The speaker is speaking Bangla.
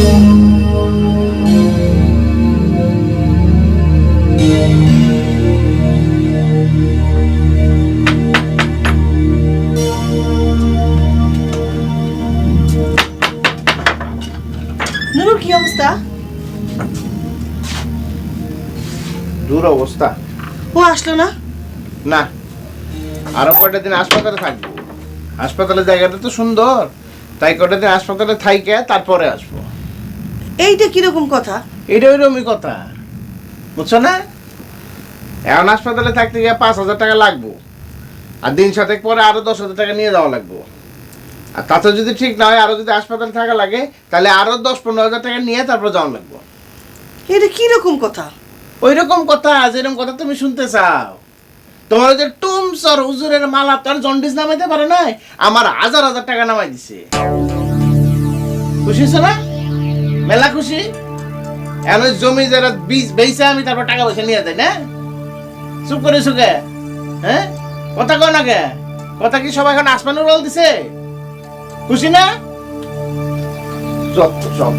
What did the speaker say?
নুরুর কি অবস্থা? দূর অবস্থা। ও আসলো না? না, আরো কয়টা দিন হাসপাতালে থাকবো। হাসপাতালের জায়গাটা তো সুন্দর, তাই কয়টা দিন হাসপাতালে থাইকে তারপরে আসবো। এইটা কিরকম কথা? এটা ওইরকমই কথা, বুঝছো না? এখন হাসপাতালে থাকতে গিয়ে 5,000 টাকা লাগবো, আর দিন সাতেক পরে আরো 10,000 টাকা নিয়ে যাওয়া লাগবো। আর তাতে যদি ঠিক না হয়, আরো যদি হাসপাতালে থাকা লাগে, তাহলে আরো 10-15,000 টাকা নিয়ে তারপর যাওয়া লাগবো। এটা কিরকম কথা? ওই রকম কথা, যেরকম কথা তুমি শুনতে চাও। তোমার যে টুমসর হুজুরের মালা তার জন্ডিস নামাইতে পারে নাই, আমার হাজার হাজার টাকা নামাই দিছে। খুশি হয়েছে না? মেলা খুশি। এখন ওই জমি যারা বীজ বেচে আমি তারপর টাকা পয়সা নিয়ে যাই না? চুপ করে সুখে, হ্যাঁ? কথা কয় না কে? কথা কি সবাই এখন আসমানের রোল দিছে? খুশি না? যত সব